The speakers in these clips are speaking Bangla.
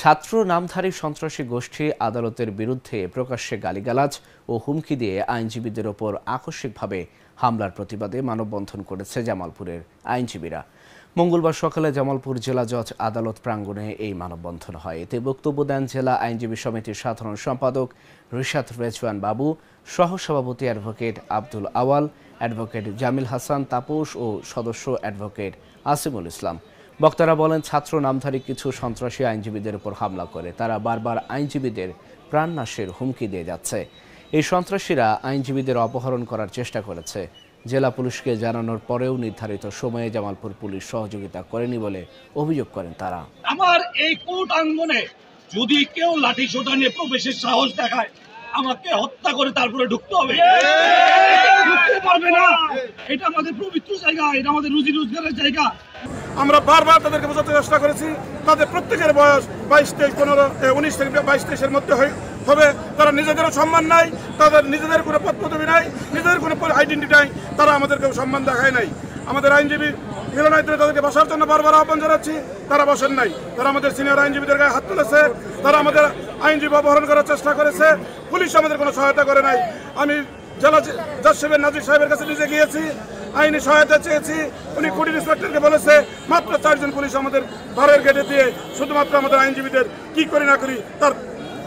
ছাত্র নামধারী সন্ত্রাসী গোষ্ঠী আদালতের বিরুদ্ধে প্রকাশ্যে গালিগালাজ ও হুমকি দিয়ে আইনজীবীদের ওপর আকস্মিকভাবে হামলার প্রতিবাদে মানববন্ধন করেছে জামালপুরের আইনজীবীরা। মঙ্গলবার সকালে জামালপুর জেলা জজ আদালত প্রাঙ্গণে এই মানববন্ধন হয়। এতে বক্তব্য দেন জেলা আইনজীবী সমিতির সাধারণ সম্পাদক রিশাদ রেজওয়ান বাবু, সহসভাপতি অ্যাডভোকেট আব্দুল আওয়াল, অ্যাডভোকেট জামিল হাসান তাপস ও সদস্য অ্যাডভোকেট আসিমুল ইসলাম। বক্তারা বলেন, ছাত্র নামধারী কিছু সন্ত্রাসী আইনজীবীদের উপর হামলা করে তারা বারবার আইনজীবীদের প্রাণনাশের হুমকি দিয়ে যাচ্ছে। এই সন্ত্রাসীরা আইনজীবীদের অপহরণ করার চেষ্টা করেছে। জেলা পুলিশকে জানানোর পরেও নির্ধারিত সময়ে জামালপুর পুলিশ সহযোগিতা করেনি বলে অভিযোগ করেন তারা। আমার এই কোর্ট আঙ্গনে যদি কেউ লাঠি সোটা নিয়ে প্রবেশের সাহস দেখায়, আমাকে হত্যা করে তারপরে ঢুকতে হবে। ঢুকতে পারবে না। এটা আমাদের পবিত্র জায়গা, এটা আমাদের রুজি রোজগারের জায়গা। আমরা বারবার তাদেরকে বোঝাতে চেষ্টা করেছি, তাদের প্রত্যেকের বয়স 22, 23, 15, 19 থেকে 22-23-এর মধ্যে হবে। তারা নিজেদেরও সম্মান নাই, তাদের নিজেদের কোনো পদ পদবি নাই, নিজেদের কোনো আইডেন্টিটি নাই, তারা আমাদেরকেও সম্মান দেখায় নাই। আমাদের আইনজীবী মিলনায়তনে তাদেরকে বসার জন্য বারবার আহ্বান জানাচ্ছি, তারা বসেন নাই। তারা আমাদের সিনিয়র আইনজীবীদের গায়ে হাত তুলেছে, তারা আমাদের আইনজীবী অপহরণ করার চেষ্টা করেছে। পুলিশ আমাদের কোনো সহায়তা করে নাই। আমি জেলা জজ সাহেব নাজির সাহেবের কাছে নিজে গিয়েছি, আইনি সহায়তা চেয়েছি। উনি কোর্ট ইন্সপেক্টরকে বলেছে মাত্র 4 জন পুলিশ আমাদের ঘরের গেটে দিয়ে শুধুমাত্র আমাদের আইনজীবীদের কি করি না করি তার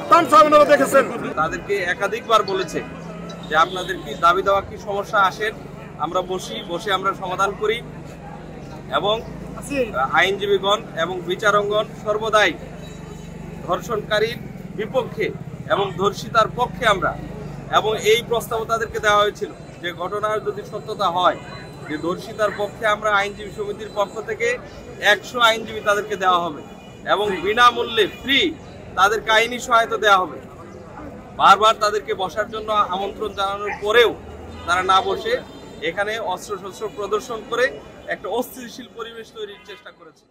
তামসা আপনারা দেখেছেন। তাদেরকে একাধিকবার বলেছে যে আপনাদের কি দাবি দেওয়া কি সমস্যা, আসেন আমরা বসে আমরা সমাধান করি। এবং আইনজীবীগণ এবং বিচারকগণ সর্বদাই ধর্ষণকারীর বিপক্ষে এবং ধর্ষিতার পক্ষে আমরা, এবং এই প্রস্তাব তাদেরকে দেওয়া হয়েছিল যে ঘটনার যদি সত্যতা হয় যে ধর্ষিতার পক্ষে আমরা আইনজীবী সমিতির পক্ষ থেকে 100 আইনজীবী তাদেরকে দেওয়া হবে এবং বিনামূল্যে ফ্রি তাদেরকে আইনি সহায়তা দেওয়া হবে। বারবার তাদেরকে বসার জন্য আমন্ত্রণ জানানোর পরেও তারা না বসে এখানে অস্ত্রশস্ত্র প্রদর্শন করে একটা অস্থিতিশীল পরিবেশ তৈরির চেষ্টা করেছে।